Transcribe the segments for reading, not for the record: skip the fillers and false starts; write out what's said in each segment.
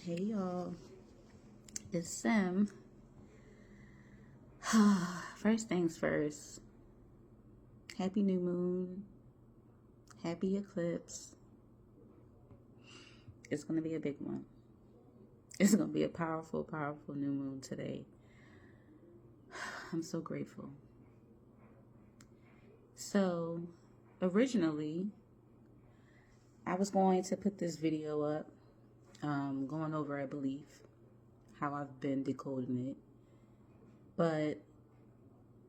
Hey y'all, it's Sim. First things first, happy new moon, happy eclipse. It's gonna be a big one. It's gonna be a powerful, powerful new moon today. I'm so grateful. So, originally, I was going to put this video up, going over a belief, how I've been decoding it. But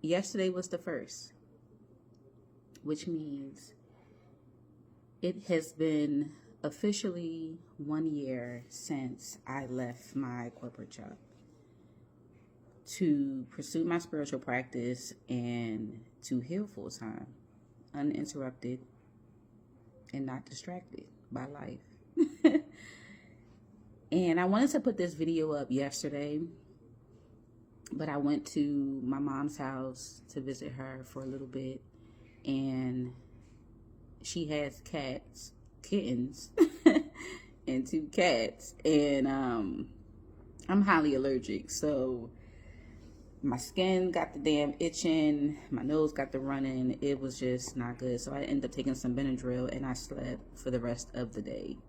yesterday was the first, which means it has been officially 1 year since I left my corporate job to pursue my spiritual practice and to heal full time, uninterrupted and not distracted by life. And I wanted to put this video up yesterday, but I went to my mom's house to visit her for a little bit, and she has kittens, and 2 cats, and I'm highly allergic, so my skin got the damn itching, my nose got the running. It was just not good, so I ended up taking some Benadryl, and I slept for the rest of the day.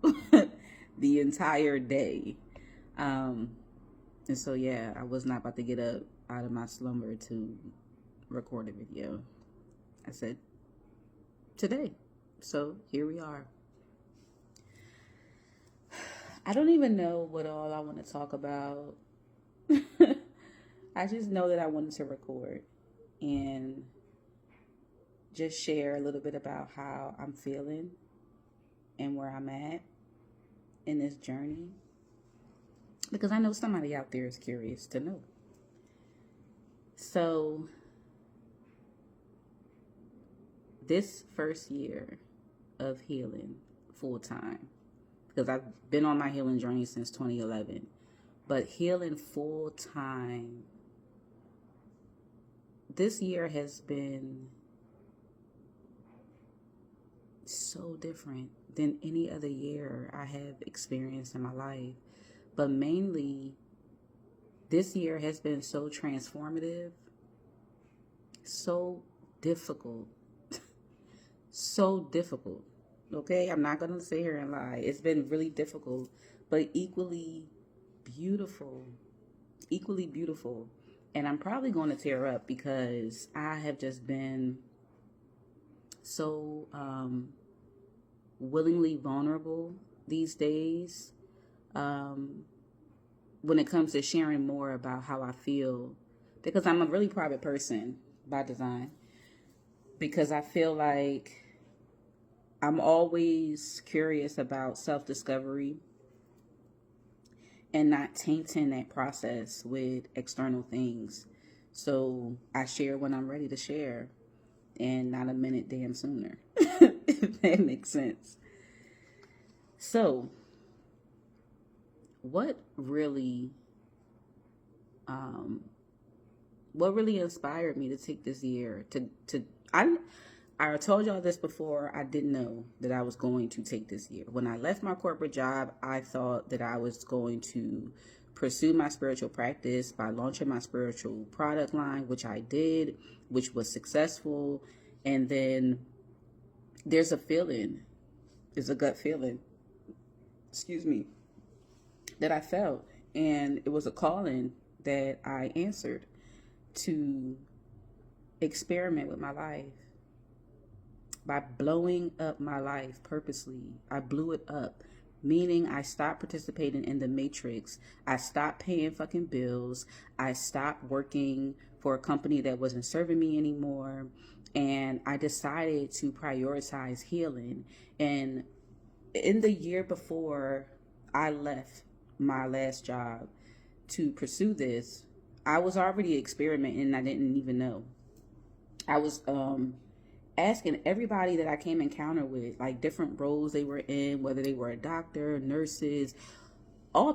The entire day. And so yeah, I was not about to get up out of my slumber to record a video. I said today, so here we are. I don't even know what all I want to talk about. I just know that I wanted to record and just share a little bit about how I'm feeling and where I'm at in this journey, because I know somebody out there is curious to know. So this first year of healing full time, because I've been on my healing journey since 2011, but healing full time, this year has been so different than any other year I have experienced in my life. But mainly, this year has been so transformative, so difficult, so difficult. Okay, I'm not going to sit here and lie. It's been really difficult, but equally beautiful. Equally beautiful. And I'm probably going to tear up because I have just been so willingly vulnerable these days when it comes to sharing more about how I feel, because I'm a really private person by design, because I feel like I'm always curious about self-discovery and not tainting that process with external things. So I share when I'm ready to share and not a minute damn sooner, if that makes sense. So what really inspired me to take this year I told y'all this before. I didn't know that I was going to take this year. When I left my corporate job, I thought that I was going to pursue my spiritual practice by launching my spiritual product line, which I did, which was successful. And then there's a gut feeling, that I felt. And it was a calling that I answered to experiment with my life. By blowing up my life purposely, I blew it up, meaning I stopped participating in the matrix. I stopped paying fucking bills. I stopped working for a company that wasn't serving me anymore. And I decided to prioritize healing. And in the year before I left my last job to pursue this, I was already experimenting and I didn't even know. I was asking everybody that I came encounter with, like different roles they were in, whether they were a doctor, nurses, all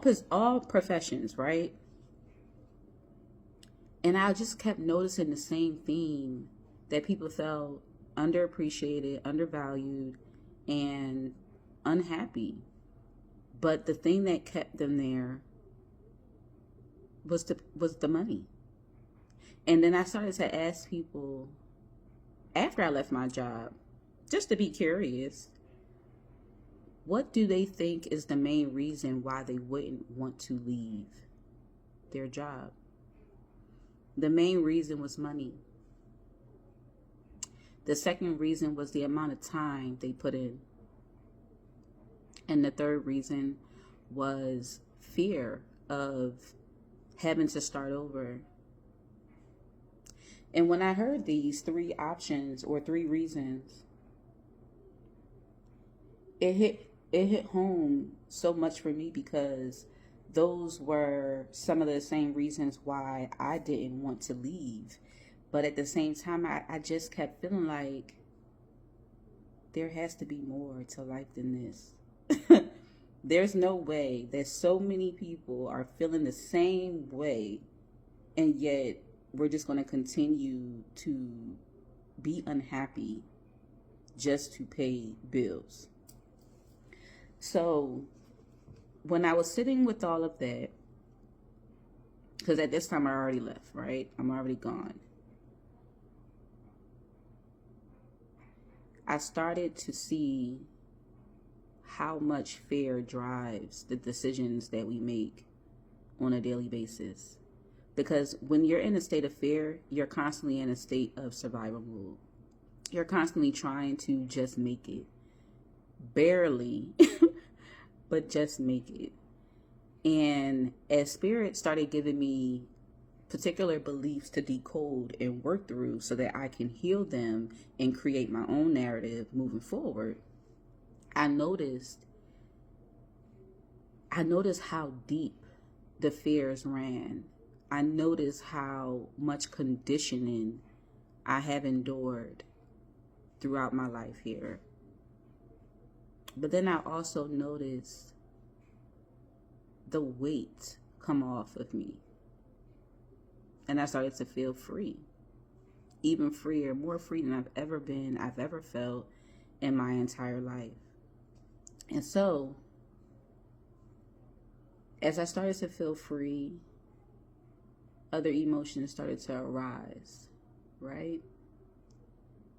professions, right? And I just kept noticing the same theme, that people felt underappreciated, undervalued, and unhappy But the thing that kept them there was the money. And then I started to ask people after I left my job, just to be curious, what do they think is the main reason why they wouldn't want to leave their job? The main reason was money. The second reason was the amount of time they put in. And the third reason was fear of having to start over. And when I heard these three options or three reasons, it hit home so much for me, because those were some of the same reasons why I didn't want to leave. But at the same time, I just kept feeling like there has to be more to life than this. There's no way that so many people are feeling the same way, and yet we're just going to continue to be unhappy just to pay bills. So when I was sitting with all of that, because at this time I already left, right? I'm already gone. I started to see how much fear drives the decisions that we make on a daily basis. Because when you're in a state of fear, you're constantly in a state of survival mode. You're constantly trying to just make it. Barely, but just make it. And as Spirit started giving me particular beliefs to decode and work through so that I can heal them and create my own narrative moving forward, I noticed how deep the fears ran. I noticed how much conditioning I have endured throughout my life here. But then I also noticed the weight come off of me. And I started to feel free. Even freer, more free than I've ever felt in my entire life. And so, as I started to feel free, other emotions started to arise, right?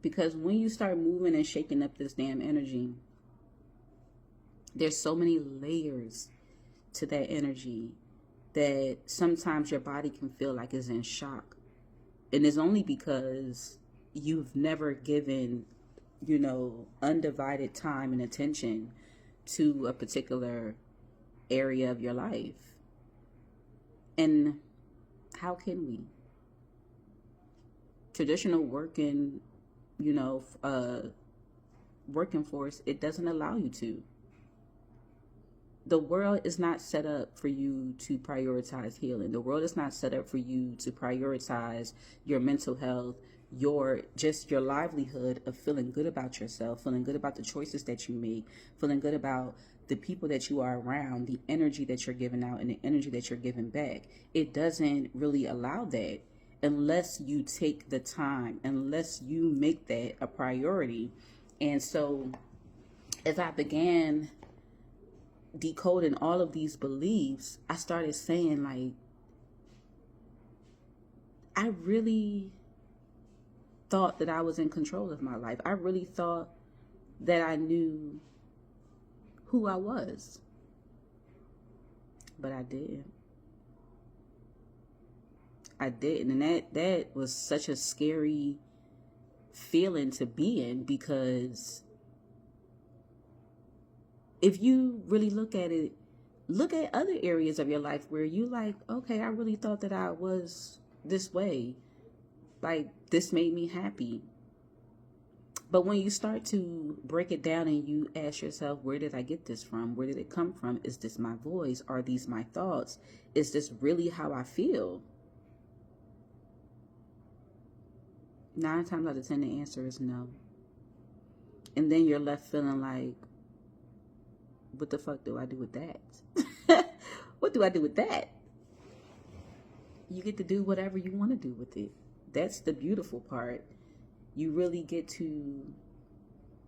Because when you start moving and shaking up this damn energy, there's so many layers to that energy that sometimes your body can feel like it's in shock. And it's only because you've never given, undivided time and attention to a particular area of your life. And how can we? Traditional working force, it doesn't allow you to. The world is not set up for you to prioritize healing. The world is not set up for you to prioritize your mental health, your livelihood of feeling good about yourself, feeling good about the choices that you make, feeling good about the people that you are around, the energy that you're giving out, and the energy that you're giving back. It doesn't really allow that unless you take the time, unless you make that a priority. And so as I began decoding all of these beliefs, I started saying, like, I really thought that I was in control of my life. I really thought that I knew who I was. But I didn't. And that was such a scary feeling to be in, because if you really look at it, look at other areas of your life where you like, okay, I really thought that I was this way. Like, this made me happy. But when you start to break it down and you ask yourself, where did I get this from? Where did it come from? Is this my voice? Are these my thoughts? Is this really how I feel? 9 times out of 10, the answer is no. And then you're left feeling like, what the fuck do I do with that? What do I do with that? You get to do whatever you want to do with it. That's the beautiful part. You really get to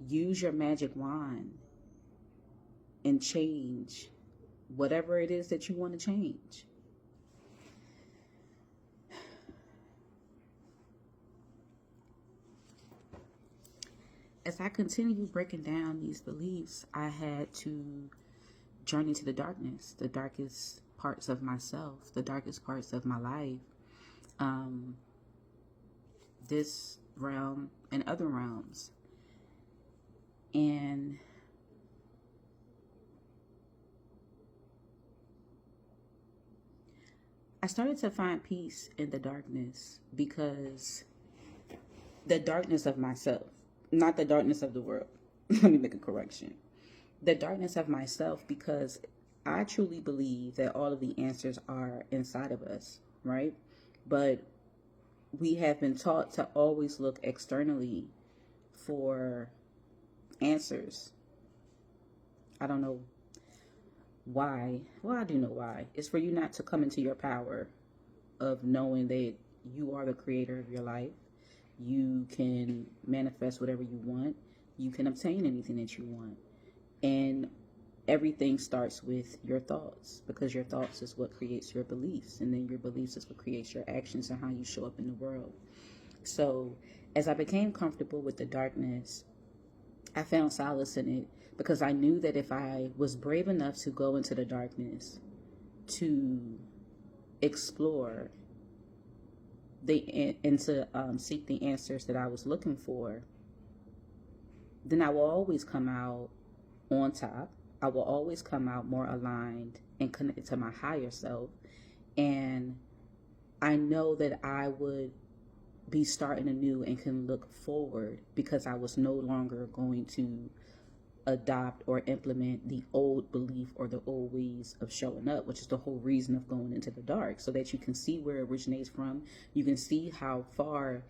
use your magic wand and change whatever it is that you want to change. As I continue breaking down these beliefs, I had to journey to the darkness, the darkest parts of myself, the darkest parts of my life, this realm and other realms. And I started to find peace in the darkness, because the darkness of myself, not the darkness of the world. Let me make a correction. The darkness of myself, because I truly believe that all of the answers are inside of us, right? But we have been taught to always look externally for answers. I don't know why. Well, I do know why. It's for you not to come into your power of knowing that you are the creator of your life. You can manifest whatever you want. You can obtain anything that you want. And everything starts with your thoughts, because your thoughts is what creates your beliefs, and then your beliefs is what creates your actions and how you show up in the world. So as I became comfortable with the darkness, I found solace in it, because I knew that if I was brave enough to go into the darkness, to explore and to seek the answers that I was looking for, then I will always come out on top. I will always come out more aligned and connected to my higher self. And I know that I would be starting anew and can look forward, because I was no longer going to adopt or implement the old belief or the old ways of showing up, which is the whole reason of going into the dark, so that you can see where it originates from. You can see how far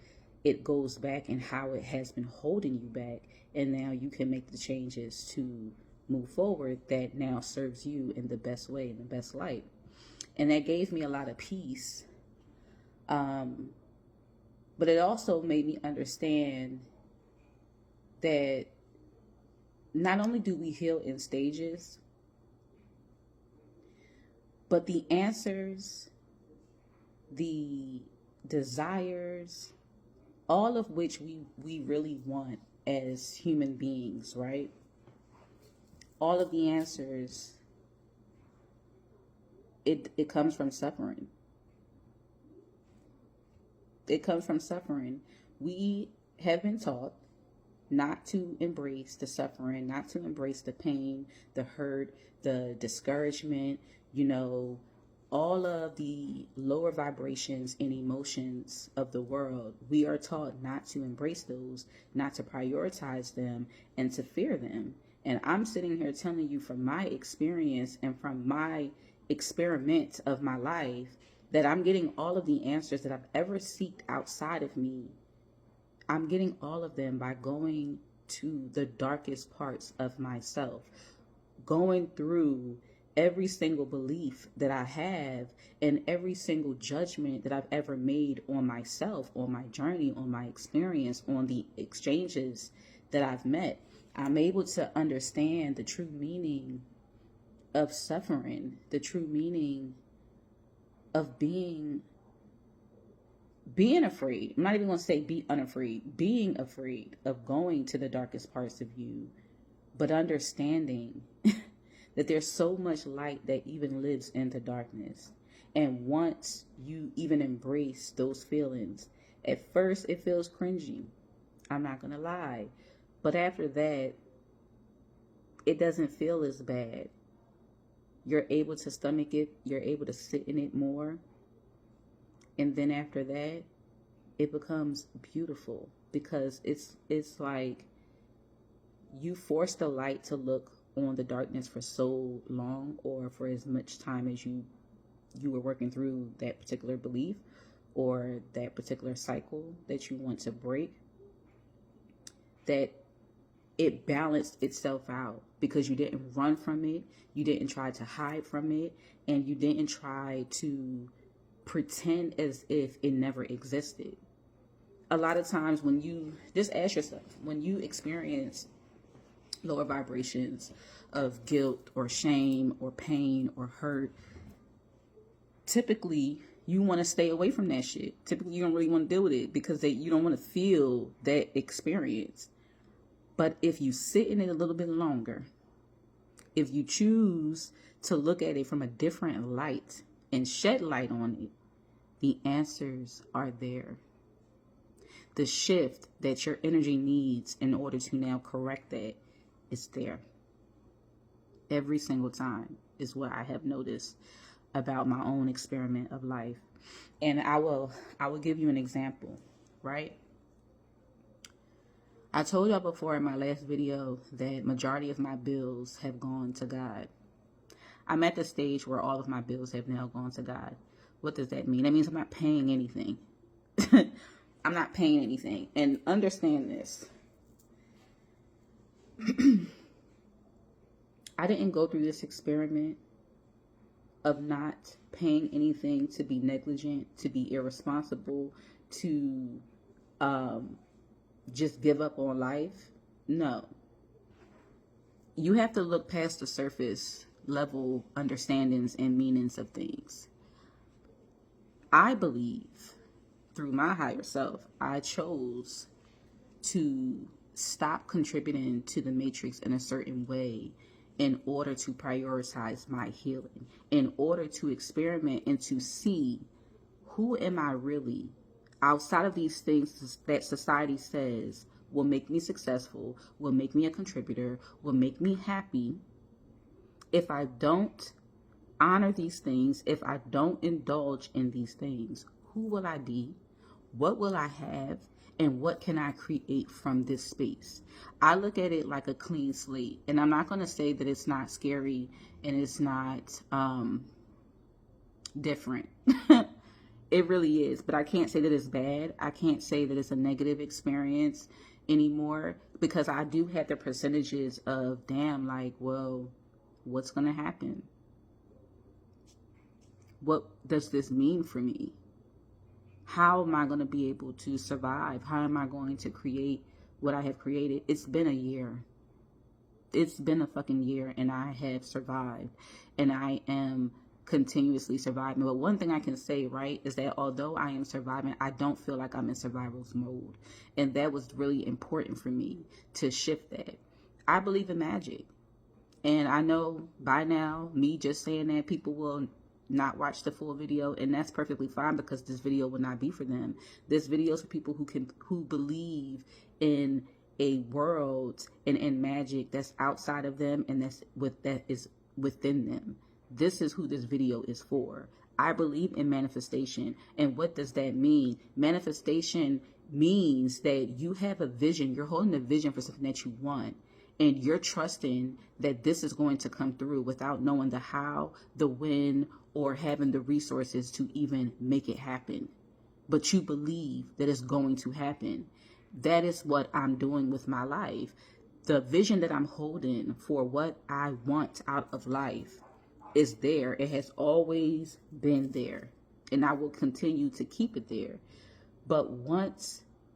it goes back and how it has been holding you back. And now you can make the changes to move forward that now serves you in the best way, in the best light. And that gave me a lot of peace. But it also made me understand that not only do we heal in stages, but the answers, the desires, all of which we really want as human beings, right? All of the answers, it comes from suffering. It comes from suffering. We have been taught not to embrace the suffering, not to embrace the pain, the hurt, the discouragement, all of the lower vibrations and emotions of the world. We are taught not to embrace those, not to prioritize them, and to fear them. And I'm sitting here telling you from my experience and from my experiment of my life that I'm getting all of the answers that I've ever sought outside of me. I'm getting all of them by going to the darkest parts of myself, going through every single belief that I have and every single judgment that I've ever made on myself, on my journey, on my experience, on the exchanges that I've met. I'm able to understand the true meaning of suffering, the true meaning of being afraid. I'm not even going to say be unafraid. Being afraid of going to the darkest parts of you, but understanding that there's so much light that even lives in the darkness. And once you even embrace those feelings, at first it feels cringy. I'm not going to lie. But after that, it doesn't feel as bad. You're able to stomach it. You're able to sit in it more. And then after that, it becomes beautiful, because it's like you force the light to look on the darkness for so long, or for as much time as you were working through that particular belief or that particular cycle that you want to break, that it balanced itself out, because you didn't run from it, you didn't try to hide from it, and you didn't try to pretend as if it never existed. A lot of times when you just ask yourself, when you experience lower vibrations, of guilt or shame or pain or hurt, typically you want to stay away from that shit. Typically you don't really want to deal with it because you don't want to feel that experience. But if you sit in it a little bit longer, if you choose to look at it from a different light and shed light on it, the answers are there. The shift that your energy needs in order to now correct that is there. Every single time is what I have noticed about my own experiment of life. And I will give you an example, right? I told y'all before in my last video that majority of my bills have gone to God. I'm at the stage where all of my bills have now gone to God. What does that mean? That means I'm not paying anything. I'm not paying anything. And understand this. I didn't go through this experiment of not paying anything to be negligent, to be irresponsible, to just give up on life. No. You have to look past the surface level understandings and meanings of things. I believe through my higher self, I chose to stop contributing to the matrix in a certain way in order to prioritize my healing, in order to experiment and to see who am I really outside of these things that society says will make me successful, will make me a contributor, will make me happy. If I don't honor these things, if I don't indulge in these things, who will I be? What will I have? And what can I create from this space? I look at it like a clean slate. And I'm not going to say that it's not scary and it's not different. It really is. But I can't say that it's bad. I can't say that it's a negative experience anymore, because I do have the percentages of, damn, like, well, what's going to happen? What does this mean for me? How am I going to be able to survive? How am I going to create what I have created? It's been a year. It's been a fucking year, and I have survived, and I am continuously surviving. But one thing I can say, right, is that although I am surviving, I don't feel like I'm in survival's mode. And that was really important for me to shift that. I believe in magic. And I know by now, me just saying that, people will not watch the full video, and that's perfectly fine, because this video will not be for them. This video is for people who believe in a world and in magic that's outside of them, and that is within them. This is who this video is for. I believe in manifestation. And what does that mean? Manifestation means that you have a vision. You're holding a vision for something that you want, and you're trusting that this is going to come through without knowing the how, the when, or having the resources to even make it happen. But you believe that it's going to happen. That is what I'm doing with my life. The vision that I'm holding for what I want out of life is there. It has always been there, and I will continue to keep it there. But what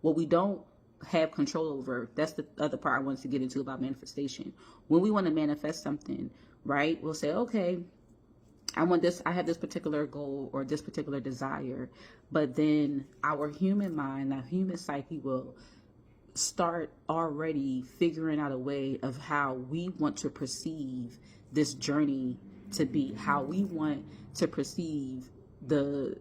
we don't have control over, that's the other part I wanted to get into about manifestation. When we want to manifest something, right, we'll say, okay, I want this, I have this particular goal or this particular desire, but then our human mind, our human psyche will start already figuring out a way of how we want to perceive this journey to be, how we want to perceive the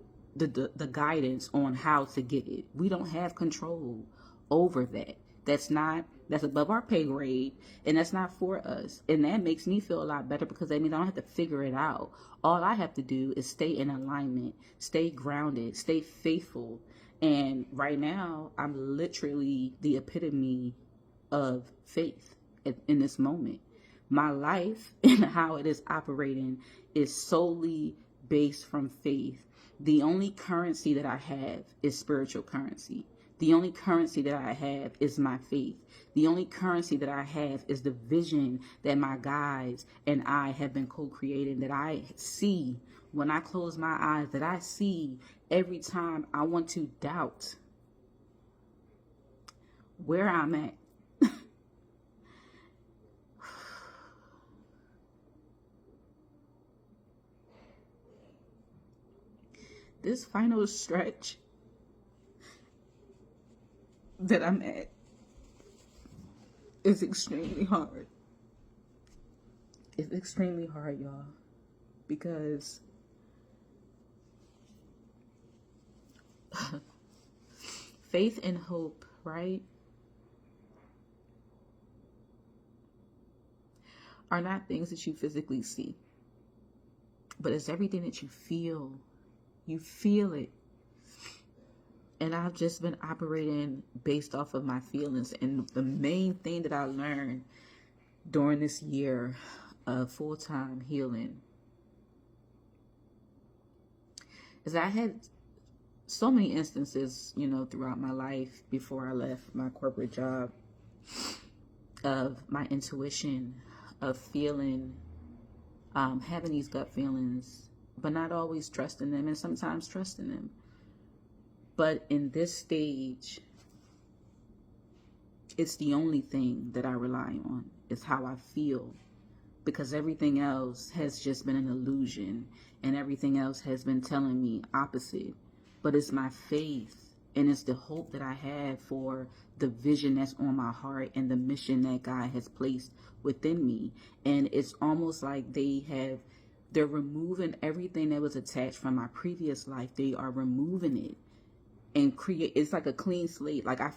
guidance on how to get it. We don't have control over that. That's above our pay grade, and that's not for us. And that makes me feel a lot better, because that means I don't have to figure it out. All I have to do is stay in alignment, stay grounded, stay faithful. And right now, I'm literally the epitome of faith in this moment. My life and how it is operating is solely based from faith. The only currency that I have is spiritual currency. The only currency that I have is my faith. The only currency that I have is the vision that my guides and I have been co-creating, that I see when I close my eyes, that I see every time I want to doubt where I'm at. this final stretch that I'm at is extremely hard. It's extremely hard, y'all, because faith and hope, right, are not things that you physically see, but it's everything that you feel. You feel it. And I've just been operating based off of my feelings. And the main thing that I learned during this year of full-time healing is I had so many instances, you know, throughout my life before I left my corporate job of my intuition, of feeling, having these gut feelings, but not always trusting them, and sometimes trusting them. But in this stage, it's the only thing that I rely on, is how I feel, because everything else has just been an illusion, and everything else has been telling me opposite. But it's my faith, and it's the hope that I have for the vision that's on my heart and the mission that God has placed within me. And it's almost like they're removing everything that was attached from my previous life. They are removing it and it's like a clean slate. Like I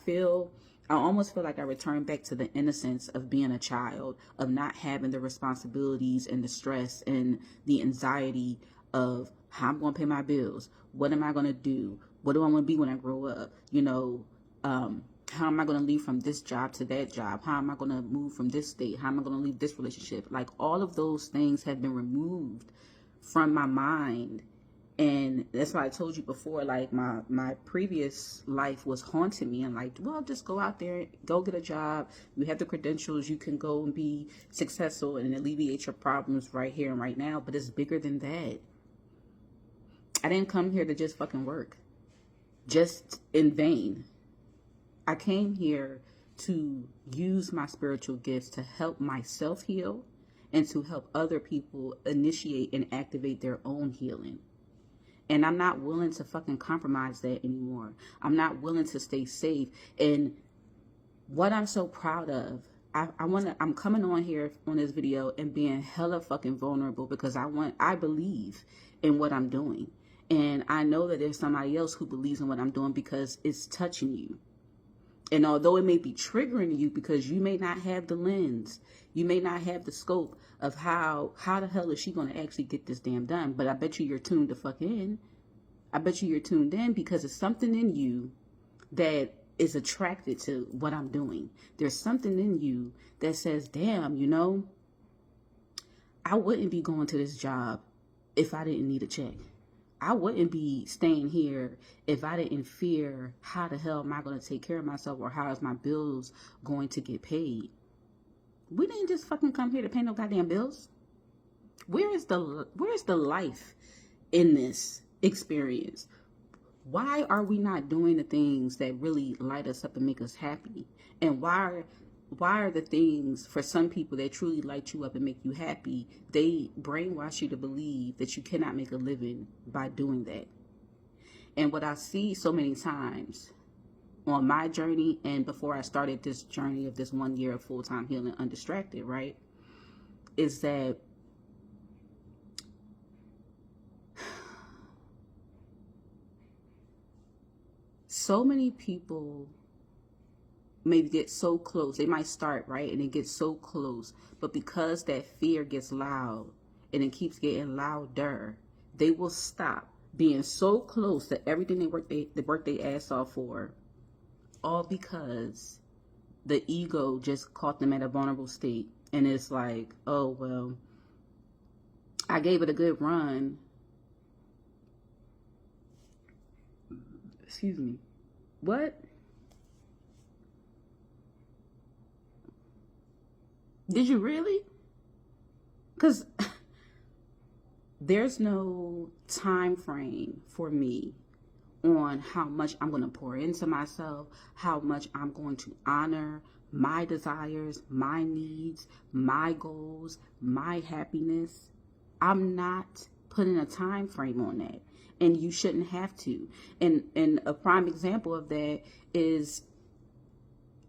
almost feel like I returned back to the innocence of being a child, of not having the responsibilities and the stress and the anxiety of how I'm going to pay my bills. What am I going to do? What do I want to be when I grow up? You know, how am I going to leave from this job to that job? How am I going to move from this state? How am I going to leave this relationship? Like all of those things have been removed from my mind. And that's why I told you before, like my previous life was haunting me. I'm like, well, just go out there, go get a job. You have the credentials. You can go and be successful and alleviate your problems right here and right now. But it's bigger than that. I didn't come here to just fucking work, just in vain. I came here to use my spiritual gifts to help myself heal and to help other people initiate and activate their own healing. And I'm not willing to fucking compromise that anymore. I'm not willing to stay safe. And what I'm so proud of, I'm coming on here on this video and being hella fucking vulnerable because I believe in what I'm doing. And I know that there's somebody else who believes in what I'm doing because it's touching you. And although it may be triggering you because you may not have the lens, you may not have the scope of how the hell is she going to actually get this damn done. But I bet you're tuned the fuck in. I bet you're tuned in because it's something in you that is attracted to what I'm doing. There's something in you that says, damn, you know, I wouldn't be going to this job if I didn't need a check. I wouldn't be staying here if I didn't fear how the hell am I going to take care of myself or how is my bills going to get paid. We didn't just fucking come here to pay no goddamn bills. Where's the life in this experience? Why are we not doing the things that really light us up and make us happy? And why are the things for some people that truly light you up and make you happy, they brainwash you to believe that you cannot make a living by doing that? And what I see so many times on my journey and before I started this journey of this 1 year of full-time healing undistracted, right, is that so many people maybe get so close. They might start, right, and it gets so close, but because that fear gets loud and it keeps getting louder, they will stop being so close to everything they work their ass off for, all because the ego just caught them at a vulnerable state. And it's like, oh, well, I gave it a good run. Excuse me. What? Did you really? Because there's no time frame for me on how much I'm going to pour into myself, how much I'm going to honor my desires, my needs, my goals, my happiness. I'm not putting a time frame on that. And you shouldn't have to. And a prime example of that is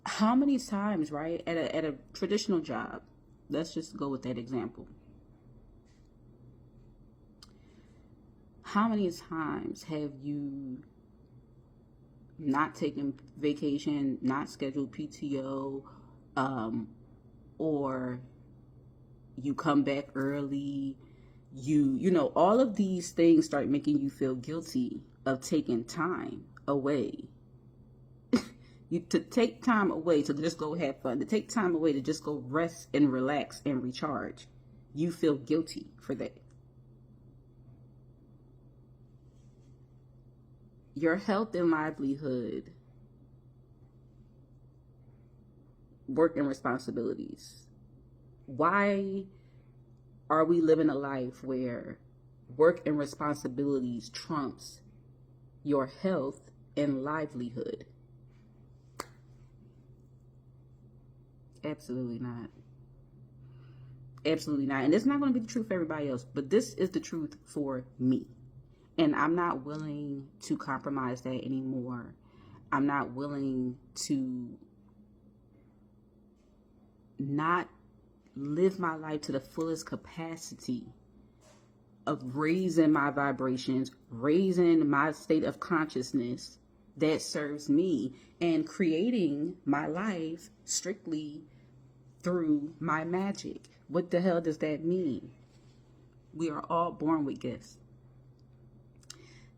how many times, right, at a traditional job, let's just go with that example. How many times have you not taken vacation, not scheduled PTO, or you come back early, you know, all of these things start making you feel guilty of taking time away. To take time away to just go have fun, to take time away to just go rest and relax and recharge. You feel guilty for that. Your health and livelihood, work and responsibilities. Why are we living a life where work and responsibilities trumps your health and livelihood? Absolutely not. Absolutely not. And it's not going to be the truth for everybody else, but this is the truth for me. And I'm not willing to compromise that anymore. I'm not willing to not live my life to the fullest capacity of raising my vibrations, raising my state of consciousness that serves me, and creating my life strictly through my magic. What the hell does that mean? We are all born with gifts.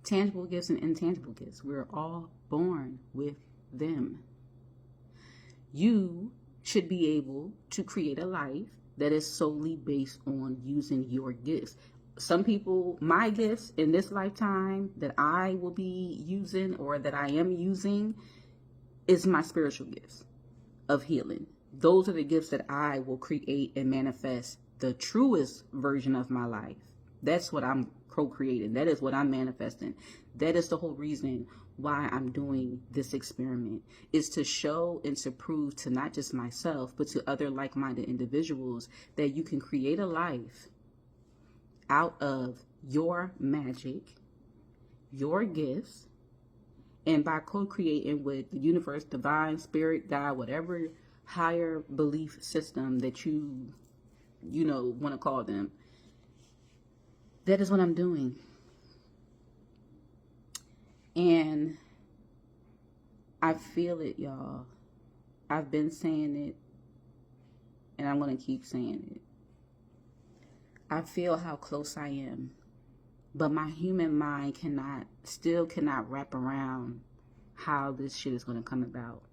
Tangible gifts and intangible gifts. We're all born with them. You should be able to create a life that is solely based on using your gifts. Some people, my gifts in this lifetime that I will be using, or that I am using, is my spiritual gifts of healing. Those are the gifts that I will create and manifest the truest version of my life. That's what I'm co-creating. That is what I'm manifesting. That is the whole reason why I'm doing this experiment, is to show and to prove to not just myself, but to other like-minded individuals that you can create a life out of your magic, your gifts, and by co-creating with the universe, divine, spirit, God, whatever higher belief system that you want to call them. That is what I'm doing. And I feel it, y'all. I've been saying it, and I'm going to keep saying it. I feel how close I am, but my human mind still cannot wrap around how this shit is going to come about.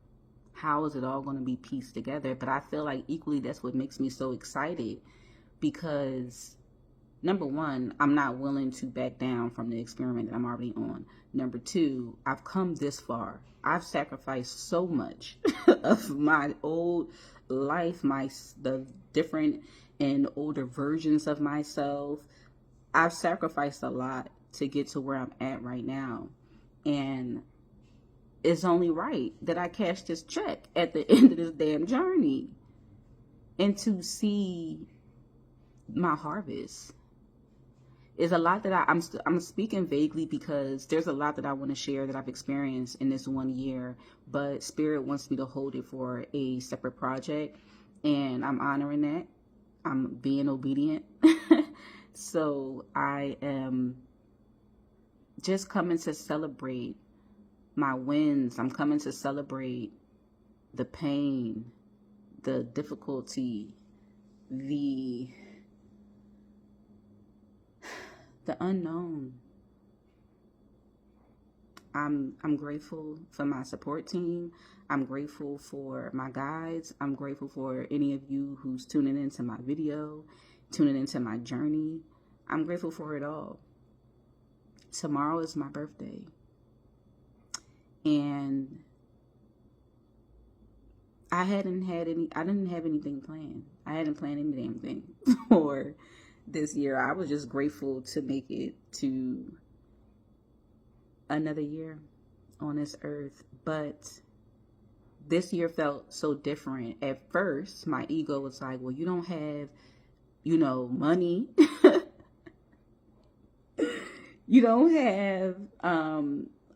How is it all going to be pieced together? But I feel like equally that's what makes me so excited, because number one, I'm not willing to back down from the experiment that I'm already on. Number two, I've come this far. I've sacrificed so much of my old life, the different and older versions of myself. I've sacrificed a lot to get to where I'm at right now. And it's only right that I cash this check at the end of this damn journey, and to see my harvest. Is a lot that I'm speaking vaguely, because there's a lot that I want to share that I've experienced in this 1 year, but Spirit wants me to hold it for a separate project, and I'm honoring that. I'm being obedient. So I am just coming to celebrate my wins. I'm coming to celebrate the pain, the difficulty, the unknown. I'm grateful for my support team. I'm grateful for my guides. I'm grateful for any of you who's tuning into my video, tuning into my journey. I'm grateful for it all. Tomorrow is my birthday, and I didn't have anything planned. I hadn't planned any damn thing for this year. I was just grateful to make it to another year on this earth. But this year felt so different. At first, my ego was like, well, you don't have, money. You don't have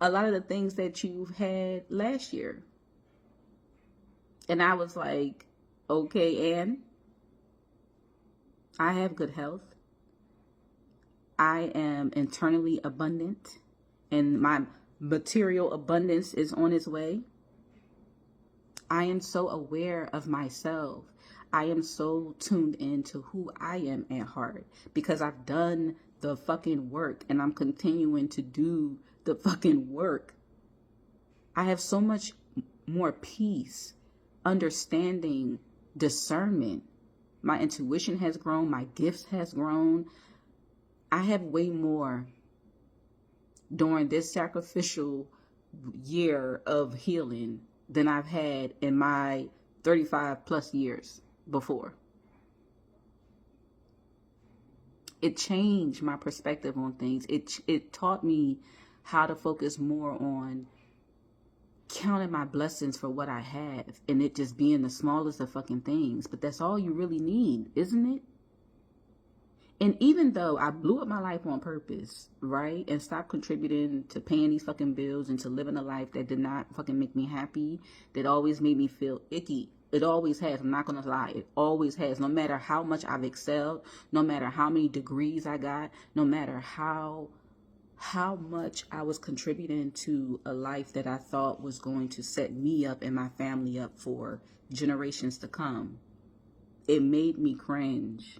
a lot of the things that you've had last year. And I was like, okay, and I have good health. I am internally abundant, and my material abundance is on its way. I am so aware of myself. I am so tuned into who I am at heart because I've done the fucking work and I'm continuing to do the fucking work. I have so much more peace, understanding, discernment. My intuition has grown. My gifts has grown. I have way more during this sacrificial year of healing than I've had in my 35 plus years before. It changed my perspective on things. It taught me how to focus more on counting my blessings for what I have and it just being the smallest of fucking things. But that's all you really need, isn't it? And even though I blew up my life on purpose, right, and stopped contributing to paying these fucking bills and to living a life that did not fucking make me happy, that always made me feel icky. It always has. I'm not going to lie. It always has. No matter how much I've excelled, no matter how many degrees I got, no matter how much I was contributing to a life that I thought was going to set me up and my family up for generations to come, it made me cringe.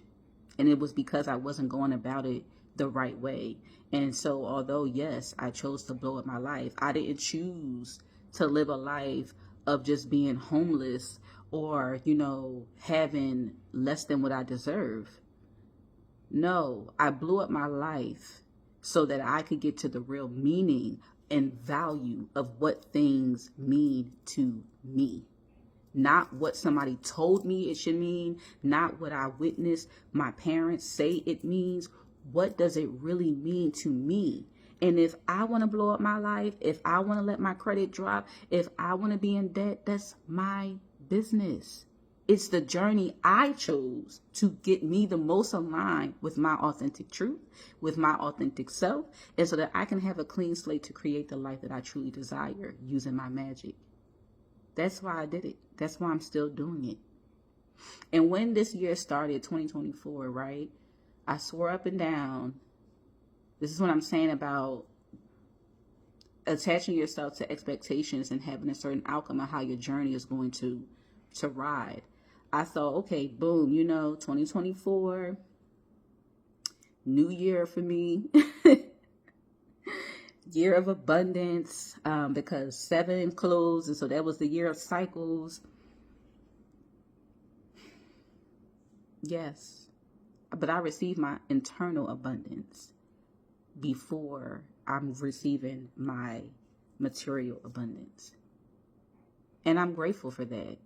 And it was because I wasn't going about it the right way. And so although, yes, I chose to blow up my life, I didn't choose to live a life of just being homeless or, having less than what I deserve. No, I blew up my life so that I could get to the real meaning and value of what things mean to me. Not what somebody told me it should mean, not what I witnessed my parents say it means. What does it really mean to me? And if I want to blow up my life, if I want to let my credit drop, if I want to be in debt, that's my business. It's the journey I chose to get me the most aligned with my authentic truth, with my authentic self, and so that I can have a clean slate to create the life that I truly desire using my magic. That's why I did it. That's why I'm still doing it. And when this year started, 2024, right, I swore up and down. This is what I'm saying about attaching yourself to expectations and having a certain outcome of how your journey is going to ride. I thought, okay, boom, 2024, new year for me. Year of abundance, because 7 closed, and so that was the year of cycles. Yes, but I received my internal abundance before I'm receiving my material abundance. And I'm grateful for that,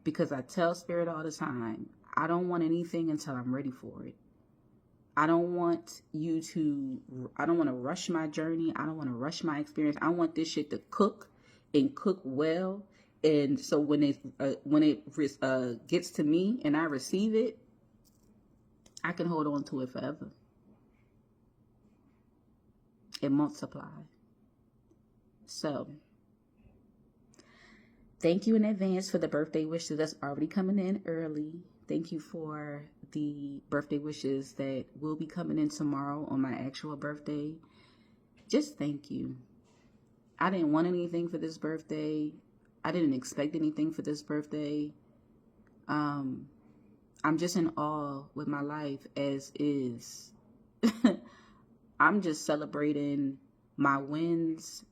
because I tell Spirit all the time, I don't want anything until I'm ready for it. I don't want to rush my journey. I don't want to rush my experience. I want this shit to cook and cook well. And so when it gets to me and I receive it, I can hold on to it forever. It multiplies. So thank you in advance for the birthday wishes that's already coming in early. Thank you for the birthday wishes that will be coming in tomorrow on my actual birthday. Just thank you. I didn't want anything for this birthday. I didn't expect anything for this birthday. I'm just in awe with my life as is. I'm just celebrating my wins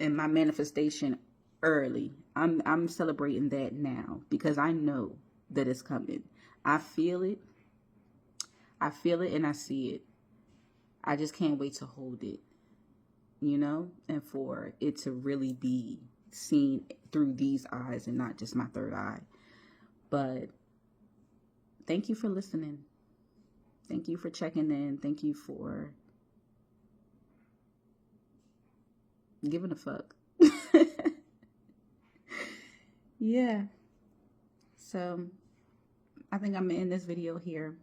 and my manifestation early. I'm celebrating that now because I know that it's coming. I feel it and I see it. I just can't wait to hold it, and for it to really be seen through these eyes and not just my third eye. But thank you for listening. Thank you for checking in. Thank you for giving a fuck. Yeah. So I think I'm going to end this video here.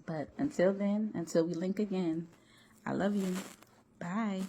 But until then, until we link again, I love you. Bye.